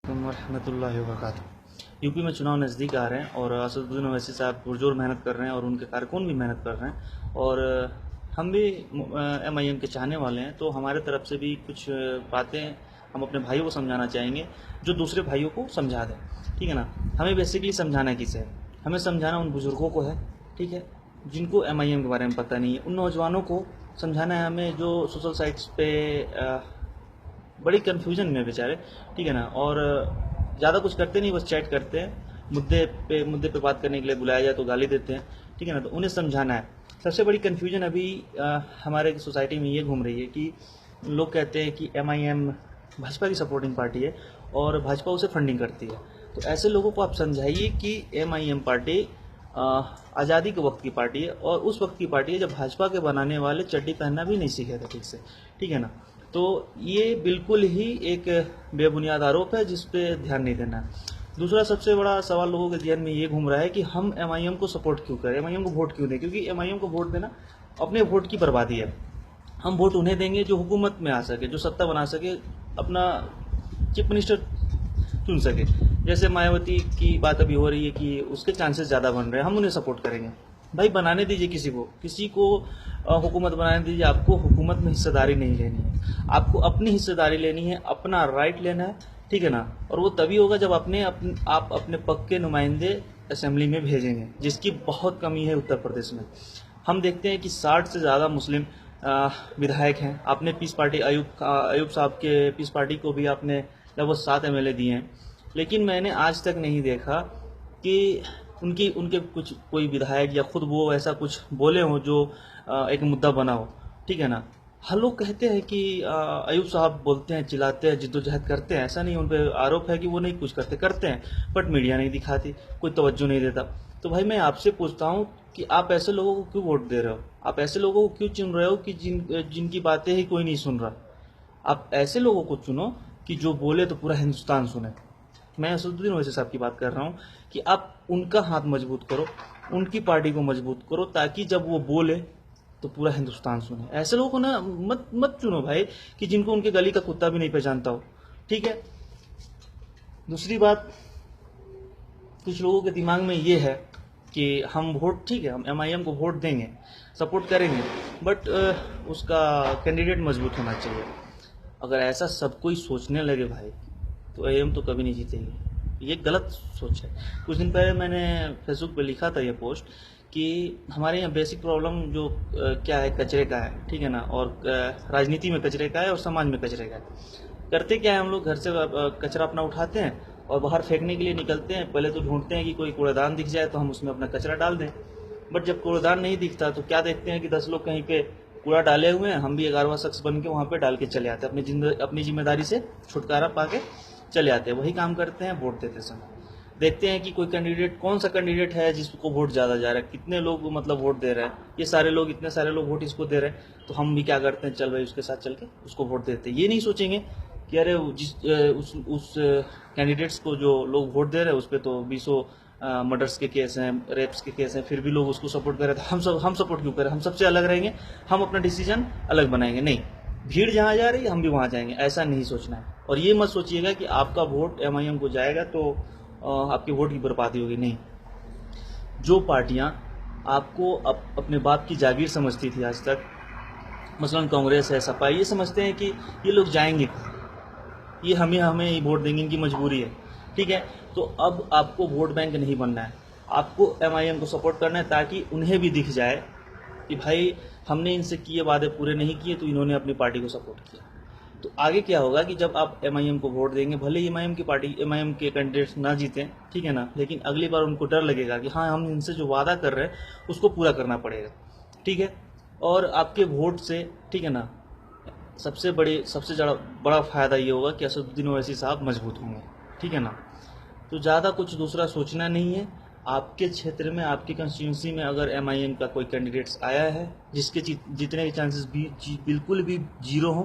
रहमतुल्लाहि व बरकातुहू। यूपी में चुनाव नज़दीक आ रहे हैं और असदुद्दीन ओवैसी साहब पुरजोर मेहनत कर रहे हैं और उनके कारकुन भी मेहनत कर रहे हैं और हम भी एमआईएम के चाहने वाले हैं। तो हमारे तरफ से भी कुछ बातें हम अपने भाइयों को समझाना चाहेंगे जो दूसरे भाइयों को समझा दें। ठीक है ना। हमें बेसिकली समझाना किसे है? हमें समझाना उन बुज़ुर्गों को है, ठीक है, जिनको एमआईएम के बारे में पता नहीं है। उन नौजवानों को समझाना है हमें जो सोशल साइट्स पे बड़ी कन्फ्यूजन में बेचारे, ठीक है ना, और ज़्यादा कुछ करते नहीं, बस चैट करते हैं। मुद्दे पे बात करने के लिए बुलाया जाए तो गाली देते हैं, ठीक है ना। तो उन्हें समझाना है। सबसे बड़ी कन्फ्यूजन अभी हमारे सोसाइटी में ये घूम रही है कि लोग कहते हैं कि एमआईएम भाजपा की सपोर्टिंग पार्टी है और भाजपा उसे फंडिंग करती है। तो ऐसे लोगों को आप समझाइए कि एमआईएम पार्टी आज़ादी के वक्त की पार्टी है और उस वक्त की पार्टी है जब भाजपा के बनाने वाले चड्डी पहनना भी नहीं सीखे थे ठीक से, ठीक है ना। तो ये बिल्कुल ही एक बेबुनियाद आरोप है जिस पे ध्यान नहीं देना है। दूसरा सबसे बड़ा सवाल लोगों के ध्यान में ये घूम रहा है कि हम एमआईएम को सपोर्ट क्यों करें, एमआईएम को वोट क्यों दें, क्योंकि एमआईएम को वोट देना अपने वोट की बर्बादी है। हम वोट उन्हें देंगे जो हुकूमत में आ सके, जो सत्ता बना सके, अपना चीफ मिनिस्टर चुन सके। जैसे मायावती की बात अभी हो रही है कि उसके चांसेस ज़्यादा बन रहे हैं, हम उन्हें सपोर्ट करेंगे। भाई बनाने दीजिए, किसी को हुकूमत बनाने दीजिए। आपको हुकूमत में हिस्सेदारी नहीं लेनी है, आपको अपनी हिस्सेदारी लेनी है, अपना राइट लेना है, ठीक है ना। और वो तभी होगा जब आप अपने पक्के नुमाइंदे असेंबली में भेजेंगे, जिसकी बहुत कमी है उत्तर प्रदेश में। हम देखते हैं कि 60 से ज़्यादा मुस्लिम विधायक हैं। आपने पीस पार्टी अयूब साहब के पीस पार्टी को भी आपने लगभग 7 एमएलए दिए हैं, लेकिन मैंने आज तक नहीं देखा कि उनके कुछ कोई विधायक या खुद वो ऐसा कुछ बोले हो जो एक मुद्दा बना हो, ठीक है ना। हर लोग कहते हैं कि अयूब साहब बोलते हैं, चिल्लाते हैं, जिद्दोजहद करते हैं। ऐसा नहीं, उन पर आरोप है कि वो नहीं कुछ करते हैं, बट मीडिया नहीं दिखाती, कोई तवज्जो नहीं देता। तो भाई मैं आपसे पूछता हूँ कि आप ऐसे लोगों को क्यों वोट दे रहे हो? आप ऐसे लोगों को क्यों चुन रहे हो कि जिनकी बातें ही कोई नहीं सुन रहा? आप ऐसे लोगों को चुनो कि जो बोले तो पूरा हिंदुस्तान सुने। मैं असदुद्दीन ओवैसी साहब की बात कर रहा हूँ कि आप उनका हाथ मजबूत करो, उनकी पार्टी को मजबूत करो, ताकि जब वो बोले तो पूरा हिंदुस्तान सुने। ऐसे लोगों को ना मत चुनो भाई कि जिनको उनके गली का कुत्ता भी नहीं पहचानता हो, ठीक है। दूसरी बात, कुछ लोगों के दिमाग में ये है कि हम वोट, ठीक है, हम एमआईएम को वोट देंगे, सपोर्ट करेंगे, बट उसका कैंडिडेट मजबूत होना चाहिए। अगर ऐसा सब कोई सोचने लगे भाई, तो एम तो कभी नहीं जीतेगी। ये गलत सोच है। कुछ दिन पहले मैंने फेसबुक पे लिखा था ये पोस्ट कि हमारे यहाँ बेसिक प्रॉब्लम जो क्या है, कचरे का है, ठीक है ना, और राजनीति में कचरे का है और समाज में कचरे का है। करते क्या है, हम लोग घर से कचरा अपना उठाते हैं और बाहर फेंकने के लिए निकलते हैं। पहले तो ढूंढते हैं कि कोई कूड़ेदान दिख जाए तो हम उसमें अपना कचरा डाल दें, बट जब कूड़ेदान नहीं दिखता तो क्या देखते हैं कि 10 लोग कहीं पे कूड़ा डाले हुए हैं, हम भी 11वां शख्स बन के वहाँ पे डाल के चले आते हैं, अपनी जिम्मेदारी से छुटकारा पा के चले आते हैं। वही काम करते हैं वोट देते समय। देखते हैं कि कोई कैंडिडेट, कौन सा कैंडिडेट है जिसको वोट ज़्यादा जा रहा है, कितने लोग मतलब वोट दे रहे हैं, इतने सारे लोग वोट इसको दे रहे हैं, तो हम भी क्या करते हैं, चल भाई उसके साथ चल के उसको वोट देते हैं। ये नहीं सोचेंगे कि अरे उस कैंडिडेट्स को जो लोग वोट दे रहे हैं उस पर तो 20 मर्डर्स के केस हैं, रेप्स के केस हैं, फिर भी लोग उसको सपोर्ट कर रहे हैं, तो हम सपोर्ट क्यों करें, हम सबसे अलग रहेंगे, हम अपना डिसीजन अलग बनाएंगे। नहीं, भीड़ जहाँ जा रही है हम भी वहाँ जाएंगे, ऐसा नहीं सोचना है। और ये मत सोचिएगा कि आपका वोट एमआईएम को जाएगा तो आपके वोट की बर्बादी होगी। नहीं, जो पार्टियां आपको अपने बाप की जागीर समझती थी आज तक, मसलन कांग्रेस है, सपा, ये समझते हैं कि ये लोग जाएंगे, ये हमें वोट देंगे, इनकी मजबूरी है, ठीक है। तो अब आपको वोट बैंक नहीं बनना है, आपको एमआईएम को सपोर्ट करना है, ताकि उन्हें भी दिख जाए कि भाई हमने इनसे किए वादे पूरे नहीं किए तो इन्होंने अपनी पार्टी को सपोर्ट किया। तो आगे क्या होगा कि जब आप एमआईएम को वोट देंगे, भले ही एमआईएम के कैंडिडेट्स ना जीतें, ठीक है ना, लेकिन अगली बार उनको डर लगेगा कि हाँ, हम इनसे जो वादा कर रहे हैं उसको पूरा करना पड़ेगा, ठीक है। और आपके वोट से, ठीक है ना, सबसे बड़ा फ़ायदा ये होगा कि असदुद्दीन ओवैसी साहब मजबूत होंगे, ठीक है ना। तो ज़्यादा कुछ दूसरा सोचना नहीं है। आपके क्षेत्र में, आपकी कंस्टिट्यूंसी में अगर एमआईएम का कोई कैंडिडेट्स आया है जिसके जीतने के चांसेस बिल्कुल भी जीरो हों,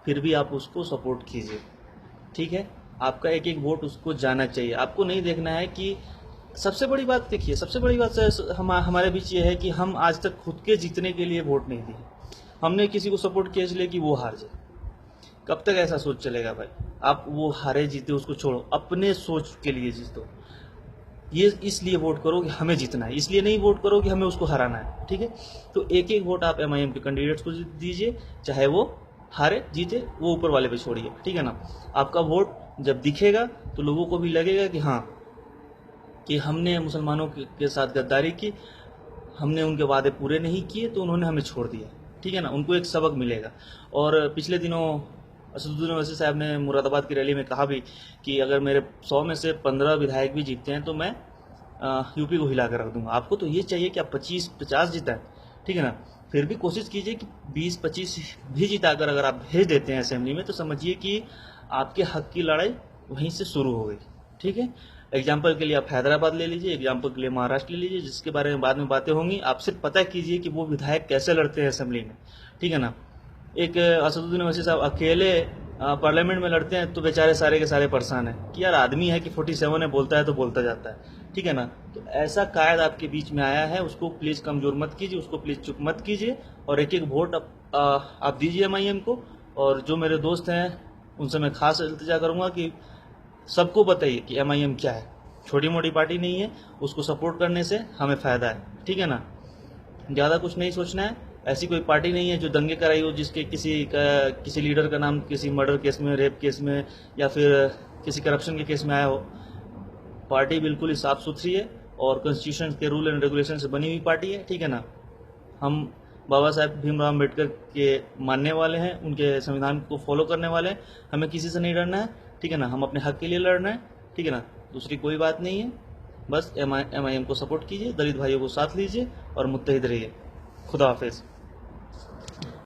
फिर भी आप उसको सपोर्ट कीजिए, ठीक है। आपका एक एक वोट उसको जाना चाहिए। आपको नहीं देखना है कि सबसे बड़ी बात देखिए, सबसे बड़ी बात हमारे बीच ये है कि हम आज तक खुद के जीतने के लिए वोट नहीं दिए। हमने किसी को सपोर्ट किया इसलिए कि वो हार जाए। कब तक ऐसा सोच चलेगा भाई? आप वो हारे जीते उसको छोड़ो, अपने सोच के लिए जीतो। ये इसलिए वोट करो कि हमें जीतना है, इसलिए नहीं वोट करो कि हमें उसको हराना है, ठीक है? तो एक एक वोट आप एमआईएम के कैंडिडेट्स को दीजिए, चाहे वो हारे जीते वो ऊपर वाले पे छोड़िए, ठीक है ना? आपका वोट जब दिखेगा तो लोगों को भी लगेगा कि हाँ, कि हमने मुसलमानों के साथ गद्दारी की, हमने उनके वादे पूरे नहीं किए तो उन्होंने हमें छोड़ दिया, ठीक है ना? उनको एक सबक मिलेगा। और पिछले दिनों असदुद्दीन ओवैसी साहब ने मुरादाबाद की रैली में कहा भी कि अगर मेरे 100 में से 15 विधायक भी जीतते हैं तो मैं यूपी को हिला कर रख दूंगा। आपको तो ये चाहिए कि आप 25-50 जिताएं, ठीक है ना? फिर भी कोशिश कीजिए कि 20-25 भी जिताकर अगर आप भेज देते हैं असेंबली में तो समझिए कि आपके हक की लड़ाई वहीं से शुरू हो गई, ठीक है? एग्जाम्पल के लिए आप हैदराबाद ले लीजिए, एग्जाम्पल के लिए महाराष्ट्र ले लीजिए, जिसके बारे में बाद में बातें होंगी। आप सिर्फ पता कीजिए कि वो विधायक कैसे लड़ते हैं असेंबली में, ठीक है ना? एक असदुद्दीन ओवैसी साहब अकेले पार्लियामेंट में लड़ते हैं तो बेचारे सारे के सारे परेशान हैं कि यार आदमी है कि 47 है, बोलता है तो बोलता जाता है, ठीक है ना? तो ऐसा कायद आपके बीच में आया है, उसको प्लीज़ कमज़ोर मत कीजिए, उसको प्लीज़ चुप मत कीजिए और एक एक वोट आप दीजिए एमआईएम को। और जो मेरे दोस्त हैं उनसे मैं खास इल्तिजा करूँगा कि सबको बताइए कि एमआईएम क्या है, छोटी मोटी पार्टी नहीं है, उसको सपोर्ट करने से हमें फ़ायदा है, ठीक है ना? ज़्यादा कुछ नहीं सोचना है। ऐसी कोई पार्टी नहीं है जो दंगे कराई हो, जिसके किसी लीडर का नाम किसी मर्डर केस में, रेप केस में या फिर किसी करप्शन के केस में आया हो। पार्टी बिल्कुल ही साफ़ सुथरी है और कॉन्स्टिट्यूशन के रूल एंड रेगुलेशन से बनी हुई पार्टी है, ठीक है ना? हम बाबा साहेब भीमराव अम्बेडकर के मानने वाले हैं, उनके संविधान को फॉलो करने वाले हैं। हमें किसी से नहीं डरना है, ठीक है ना? हम अपने हक के लिए लड़ना है, ठीक है ना? दूसरी कोई बात नहीं है। बस एमआईएम को सपोर्ट कीजिए, दलित भाइयों को साथ लीजिए और मुत्तहिद रहिए। खुदा हाफिज़।